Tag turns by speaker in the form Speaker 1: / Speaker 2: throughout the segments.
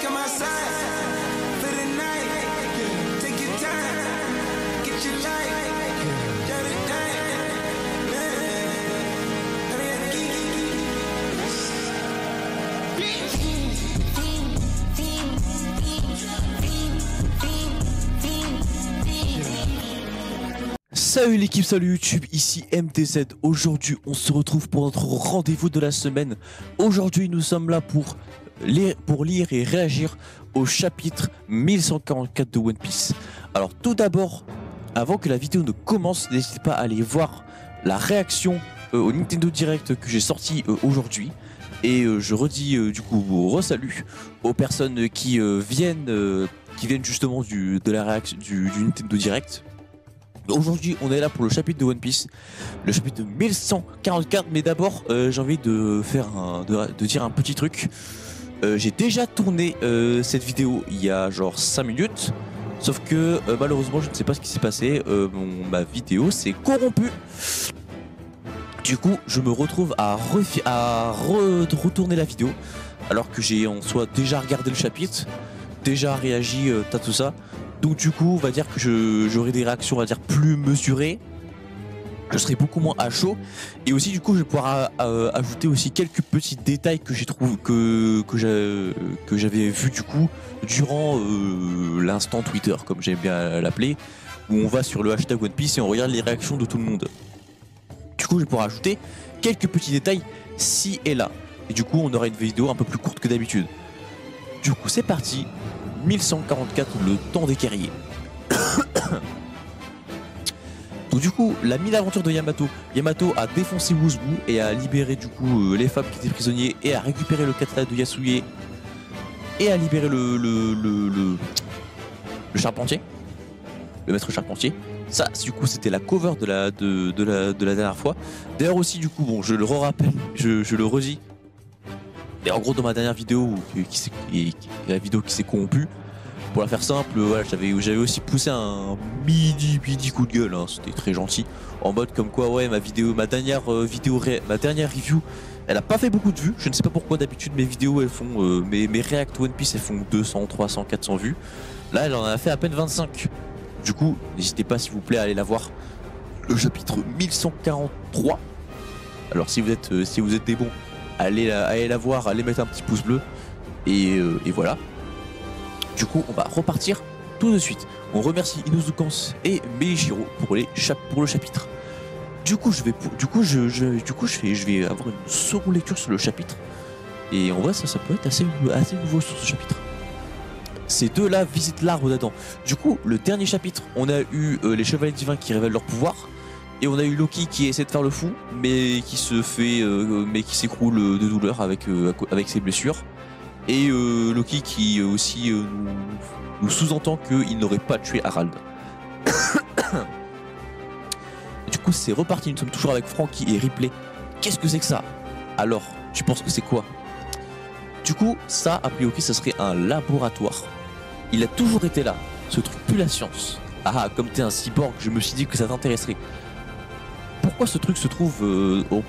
Speaker 1: come outside for the night. Take your time, get your light, got it
Speaker 2: Salut l'équipe, salut YouTube, ici MTZ. Aujourd'hui on se retrouve pour notre rendez-vous de la semaine. Aujourd'hui nous sommes là pour lire et réagir au chapitre 1144 de One Piece. Alors tout d'abord, avant que la vidéo ne commence, n'hésitez pas à aller voir la réaction au Nintendo Direct que j'ai sorti aujourd'hui. Et je redis du coup re-salut aux personnes qui viennent justement de la réaction du Nintendo Direct. Aujourd'hui on est là pour le chapitre de One Piece, le chapitre de 1144, mais d'abord j'ai envie de dire un petit truc. J'ai déjà tourné cette vidéo il y a genre 5 minutes, sauf que malheureusement je ne sais pas ce qui s'est passé, ma vidéo s'est corrompue. Du coup je me retrouve à retourner la vidéo, alors que j'ai en soi déjà regardé le chapitre, déjà réagi à tout ça. Donc du coup on va dire que j'aurai des réactions, on va dire, plus mesurées. Je serai beaucoup moins à chaud. Et aussi du coup je vais pouvoir ajouter aussi quelques petits détails que j'ai trouvé que j'avais vu du coup durant l'instant Twitter, comme j'aime bien l'appeler, où on va sur le hashtag One Piece et on regarde les réactions de tout le monde. Du coup je vais pouvoir ajouter quelques petits détails ci et là. Et du coup on aura une vidéo un peu plus courte que d'habitude. Du coup c'est parti. 1144, le temps des guerriers. Donc du coup, la mini-aventure de Yamato. Yamato a défoncé Wuzbu et a libéré du coup les femmes qui étaient prisonniers, et a récupéré le katana de Yasuye, et a libéré le charpentier, le maître charpentier. Ça, du coup, c'était la cover de la dernière fois. D'ailleurs aussi, du coup, bon, je le rappelle, je le redis. Et en gros dans ma dernière vidéo, la vidéo qui s'est corrompue, pour la faire simple, voilà, j'avais aussi poussé un mini coup de gueule, hein, c'était très gentil, en mode comme quoi ouais ma dernière review, elle a pas fait beaucoup de vues. Je ne sais pas pourquoi, d'habitude mes vidéos elles font mes React One Piece elles font 200, 300, 400 vues. Là elle en a fait à peine 25. Du coup n'hésitez pas s'il vous plaît à aller la voir, le chapitre 1143. Alors si vous êtes des bons, allez la voir, allez mettre un petit pouce bleu, et voilà. Du coup on va repartir tout de suite. On remercie Inozukans et Meijiro pour le chapitre. Du coup je vais avoir une seconde lecture sur le chapitre, et en vrai ça peut être assez nouveau sur ce chapitre. Ces deux-là visitent l'arbre d'Adam. Du coup le dernier chapitre, on a eu les chevaliers divins qui révèlent leur pouvoir. Et on a eu Loki qui essaie de faire le fou, mais qui s'écroule de douleur avec ses blessures. Et Loki qui aussi nous sous-entend qu'il n'aurait pas tué Harald. Du coup c'est reparti, nous sommes toujours avec Franky et Ripley. Qu'est-ce que c'est que ça? Alors, tu penses que c'est quoi? Du coup, ça, a priori, ça serait un laboratoire. Il a toujours été là, ce truc pue la science. Ah, comme t'es un cyborg, je me suis dit que ça t'intéresserait. Pourquoi ce truc se trouve en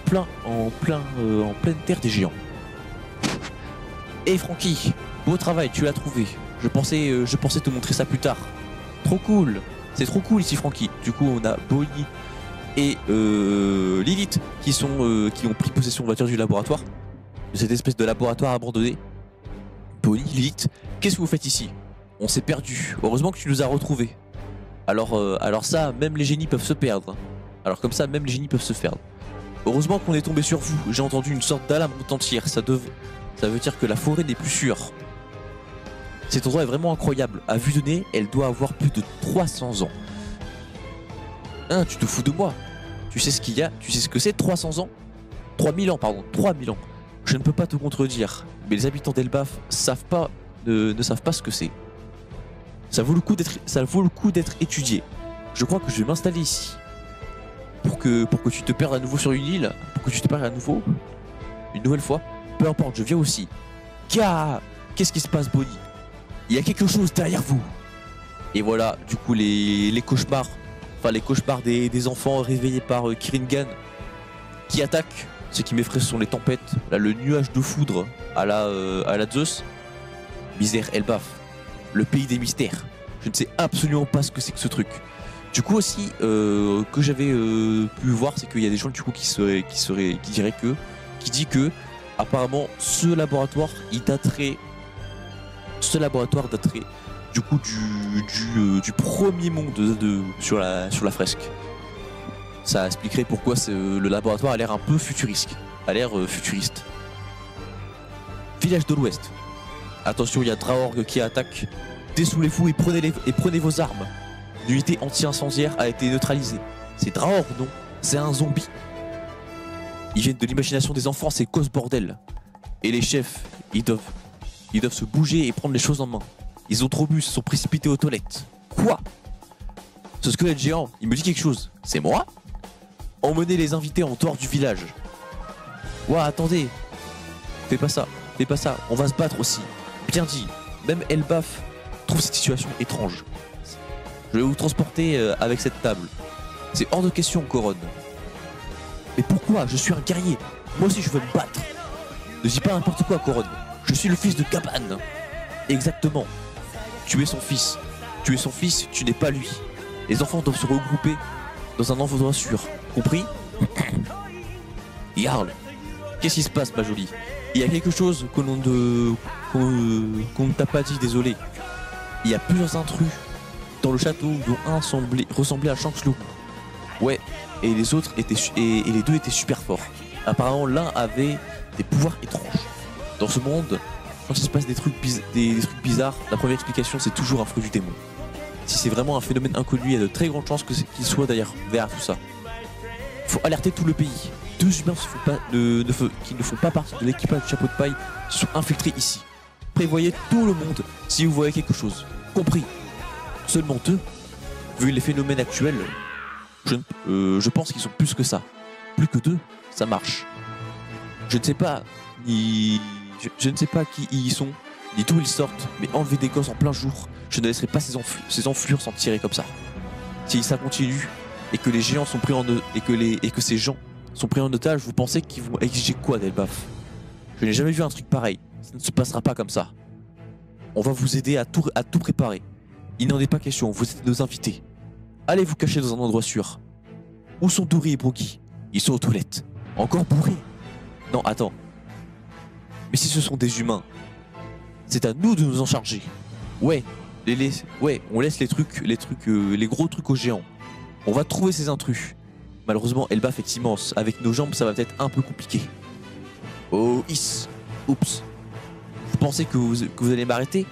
Speaker 2: pleine terre des géants? Hey Franky, beau travail, tu l'as trouvé. Je pensais te montrer ça plus tard. Trop cool, c'est trop cool ici Franky. Du coup on a Bonnie et Lilith qui ont pris possession, on va dire, du laboratoire, de cette espèce de laboratoire abandonné. Bonnie, Lilith, qu'est-ce que vous faites ici? On s'est perdu, heureusement que tu nous as retrouvés. Alors ça, même les génies peuvent se perdre. Alors comme ça, même les génies peuvent se perdre. Heureusement qu'on est tombé sur vous. J'ai entendu une sorte d'alarme entière. Ça veut dire que la forêt n'est plus sûre. Cet endroit est vraiment incroyable. À vue de nez, elle doit avoir plus de 300 ans. Hein, tu te fous de moi? Tu sais ce qu'il y a? Tu sais ce que c'est 300 ans? 3000 ans, pardon. 3000 ans. Je ne peux pas te contredire. Mais les habitants d'Elbaf ne savent pas ce que c'est. Ça vaut le coup d'être étudié. Je crois que je vais m'installer ici. Pour que tu te perdes à nouveau sur une île, pour que tu te perdes à nouveau, une nouvelle fois, peu importe, je viens aussi. Qu'est-ce qui se passe, Bonnie? Il y a quelque chose derrière vous. Et voilà, du coup, les cauchemars, des enfants réveillés par Kiringan qui attaquent. Ce qui m'effraie, ce sont les tempêtes, là, le nuage de foudre à la Zeus. Misère Elbaf, le pays des mystères. Je ne sais absolument pas ce que c'est que ce truc. Du coup aussi, que j'avais pu voir, c'est qu'il y a des gens du coup qui dit que apparemment ce laboratoire daterait du coup du premier monde sur la fresque. Ça expliquerait pourquoi le laboratoire a l'air un peu futuriste. Village de l'Ouest. Attention, il y a Draorg qui attaque. Dessoulez les fous et prenez vos armes. L'unité anti-incendiaire a été neutralisée. C'est Draorg, non? C'est un zombie. Ils viennent de l'imagination des enfants, c'est cause bordel. Et les chefs, ils doivent se bouger et prendre les choses en main. Ils ont trop bu, se sont précipités aux toilettes. Quoi? Ce squelette géant, il me dit quelque chose. C'est moi? Emmenez les invités en dehors du village. Ouah, attendez. Fais pas ça, on va se battre aussi. Bien dit. Même Elbaf trouve cette situation étrange. Je vais vous transporter avec cette table. C'est hors de question, Coron. Mais pourquoi? Je suis un guerrier. Moi aussi, je veux me battre. Ne dis pas n'importe quoi, Coron. Je suis le fils de Gaban. Exactement. Tu es son fils. Tu n'es pas lui. Les enfants doivent se regrouper dans un endroit sûr. Compris? Jarl, qu'est-ce qui se passe, ma jolie? Il y a quelque chose qu'on ne t'a pas dit, désolé. Il y a plusieurs intrus dans le château, dont un ressemblait à Shanks le Roux. Ouais, et les deux étaient super forts. Apparemment, l'un avait des pouvoirs étranges. Dans ce monde, quand il se passe des trucs bizarres, la première explication, c'est toujours un fruit du démon. Si c'est vraiment un phénomène inconnu, il y a de très grandes chances qu'il soit d'ailleurs derrière tout ça. Faut alerter tout le pays. 2 humains qui ne font pas partie de l'équipage du chapeau de paille sont infiltrés ici. Prévoyez tout le monde si vous voyez quelque chose. Compris? Seulement 2? Vu les phénomènes actuels, je pense qu'ils sont plus que ça. Plus que 2, ça marche. Je ne sais pas qui ils sont, ni d'où ils sortent, mais enlever des gosses en plein jour, je ne laisserai pas ces enflures s'en tirer comme ça. Si ça continue, et que les géants sont pris et que ces gens sont pris en otage, vous pensez qu'ils vont exiger quoi d'Elbaf? Je n'ai jamais vu un truc pareil. Ça ne se passera pas comme ça. On va vous aider à tout préparer. Il n'en est pas question, vous êtes nos invités. Allez vous cacher dans un endroit sûr. Où sont Dory et Brookie? Ils sont aux toilettes. Encore bourrés? Non, attends. Mais si ce sont des humains, c'est à nous de nous en charger. Ouais, on laisse les gros trucs aux géants. On va trouver ces intrus. Malheureusement, Elbaf est immense. Avec nos jambes, ça va peut-être un peu compliqué. Oh, Oups. Vous pensez que vous allez m'arrêter?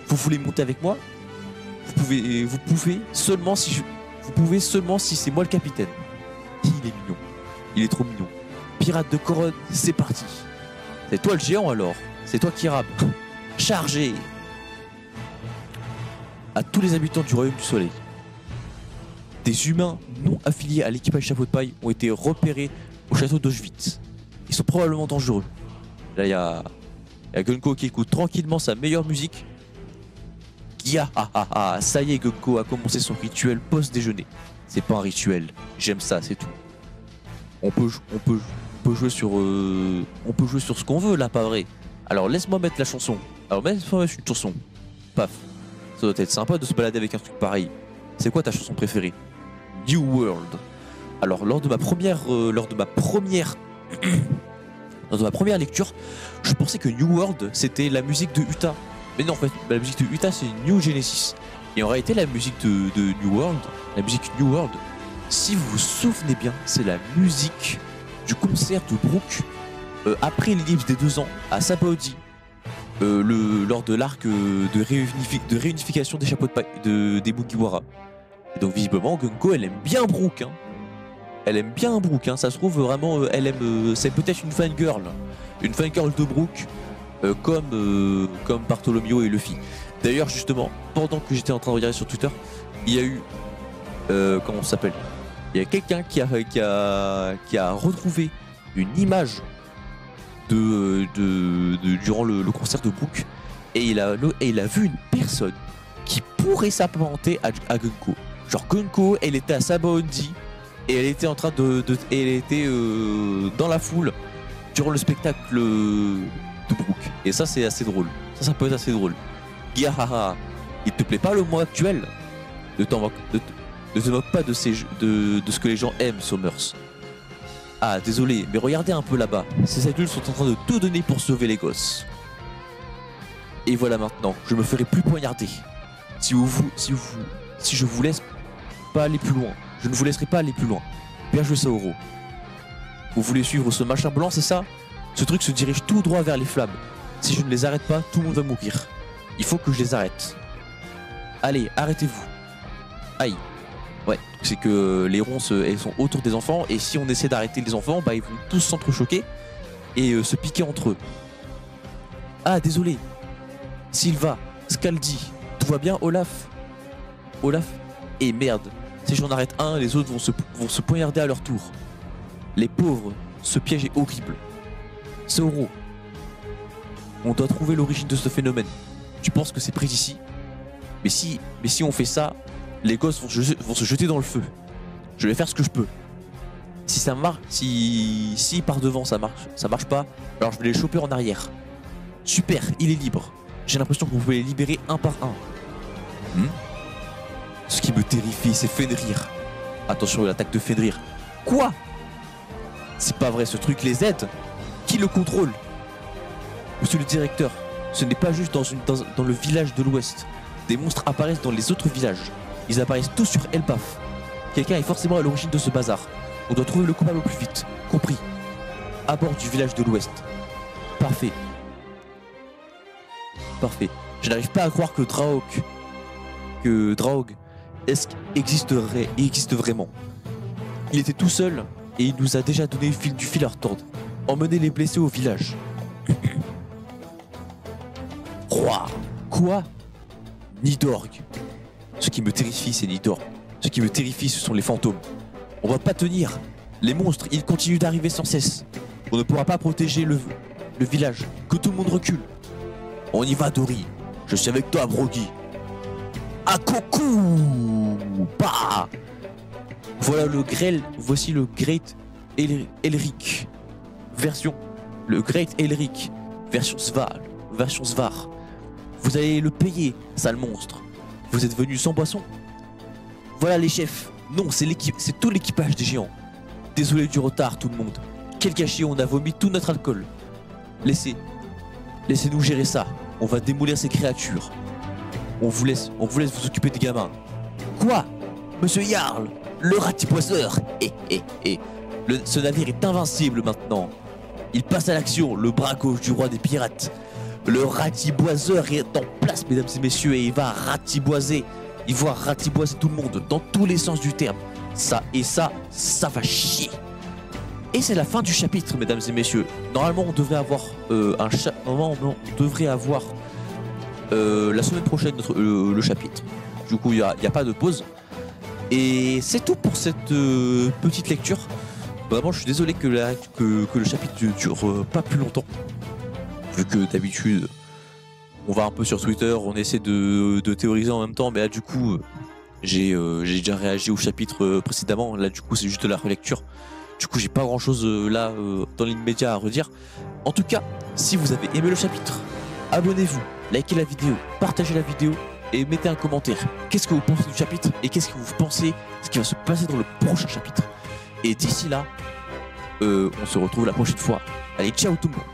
Speaker 2: Vous voulez monter avec moi? Vous pouvez seulement si c'est moi le capitaine. Il est mignon. Il est trop mignon. Pirate de Coron, c'est parti. C'est toi le géant alors. C'est toi qui rappe. Chargez. À tous les habitants du Royaume du Soleil. Des humains non affiliés à l'équipage Chapeau de Paille ont été repérés au château d'Auschwitz. Ils sont probablement dangereux. Là, il y a Gunko qui écoute tranquillement sa meilleure musique. Ça y est, Gunko a commencé son rituel post-déjeuner. C'est pas un rituel, j'aime ça, c'est tout. On peut jouer sur ce qu'on veut là, pas vrai? Alors laisse-moi mettre la chanson. Une chanson. Paf. Ça doit être sympa de se balader avec un truc pareil. C'est quoi ta chanson préférée? New World. Alors lors de ma première lecture, je pensais que New World c'était la musique de Utah. Mais non, en fait, la musique de Utah c'est New Genesis. Et en réalité, la musique de New World, si vous vous souvenez bien, c'est la musique du concert de Brooke après l'ellipse des 2 ans à Sabaody, lors de l'arc de réunification des chapeaux de paille des Mugiwara. Et donc visiblement, Gunko, elle aime bien Brooke. Ça se trouve vraiment, c'est peut-être une fangirl de Brooke, comme Bartholomew et Luffy. D'ailleurs, justement, pendant que j'étais en train de regarder sur Twitter, il y a eu, comment ça s'appelle? Il y a quelqu'un qui a retrouvé une image durant le concert de Brooke, et il a vu une personne qui pourrait s'apparenter à Gunko. Genre Gunko, elle était à Sabaody et elle était en train elle était dans la foule durant le spectacle de Brooke. Et ça, c'est assez drôle. Ça peut être assez drôle. Gahaha, il te plaît pas le mois actuel? Ne te moque pas de ce que les gens aiment, Summers. Ah, désolé, mais regardez un peu là-bas. Ces adultes sont en train de tout donner pour sauver les gosses. Et voilà maintenant, je me ferai plus poignarder. Si je vous laisse pas aller plus loin, je ne vous laisserai pas aller plus loin. Bien joué, Saoro. Vous voulez suivre ce machin blanc, c'est ça? Ce truc se dirige tout droit vers les flammes. Si je ne les arrête pas, tout le monde va mourir. Il faut que je les arrête. Allez, arrêtez-vous. Aïe. Ouais, c'est que les ronces, elles sont autour des enfants, et si on essaie d'arrêter les enfants, bah ils vont tous s'entrechoquer et se piquer entre eux. Ah, désolé. Sylva, Scaldi, tout va bien, Olaf? Olaf? Et merde, si j'en arrête un, les autres vont se poignarder à leur tour. Les pauvres, ce piège est horrible. Saoro, on doit trouver l'origine de ce phénomène. Tu penses que c'est près d'ici? Mais si on fait ça, les gosses vont se jeter dans le feu. Je vais faire ce que je peux. Si ça marche, si par devant ça marche pas, alors je vais les choper en arrière. Super, il est libre. J'ai l'impression que vous pouvez les libérer un par un. Ce qui me terrifie, c'est Fenrir. Attention à l'attaque de Fenrir. Quoi? C'est pas vrai, ce truc les aide. Qui le contrôle? Monsieur le directeur, ce n'est pas juste dans le village de l'Ouest. Des monstres apparaissent dans les autres villages. Ils apparaissent tous sur Elbaf. Quelqu'un est forcément à l'origine de ce bazar. On doit trouver le coupable au plus vite. Compris. À bord du village de l'Ouest. Parfait. Parfait. Je n'arrive pas à croire que Draug existe vraiment. Il était tout seul et il nous a déjà donné du fil à retordre. Emmenez les blessés au village. Roi. Quoi? Nidorg. Ce qui me terrifie, c'est Nidorg. Ce qui me terrifie, ce sont les fantômes. On va pas tenir. Les monstres, ils continuent d'arriver sans cesse. On ne pourra pas protéger le village. Que tout le monde recule. On y va, Dori. Je suis avec toi, Brogy. Akoku. Bah. Voici le Great Elric. Le Great Elric. Version Svar. Vous allez le payer, sale monstre. Vous êtes venu sans boisson? Voilà les chefs. Non, c'est tout l'équipage des géants. Désolé du retard, tout le monde. Quel gâchis, on a vomi tout notre alcool. Laissez-nous gérer ça. On va démolir ces créatures. On vous laisse vous occuper des gamins. Quoi? Monsieur Jarl, le ratiboiseur. Ce navire est invincible maintenant. Il passe à l'action, le bras gauche du roi des pirates. Le ratiboiseur est en place, mesdames et messieurs, et il va ratiboiser. Il va ratiboiser tout le monde, dans tous les sens du terme. Ça va chier. Et c'est la fin du chapitre, mesdames et messieurs. Normalement, on devrait avoir la semaine prochaine le chapitre. Du coup, il n'y a pas de pause. Et c'est tout pour cette petite lecture. Vraiment, je suis désolé que le chapitre ne dure pas plus longtemps. Vu que d'habitude, on va un peu sur Twitter, on essaie de théoriser en même temps, mais là du coup, j'ai déjà réagi au chapitre précédemment. Là du coup, c'est juste de la relecture. Du coup, j'ai pas grand chose dans l'immédiat à redire. En tout cas, si vous avez aimé le chapitre, abonnez-vous, likez la vidéo, partagez la vidéo et mettez un commentaire. Qu'est-ce que vous pensez du chapitre et qu'est-ce que vous pensez ce qui va se passer dans le prochain chapitre. Et d'ici là, on se retrouve la prochaine fois. Allez, ciao tout le monde.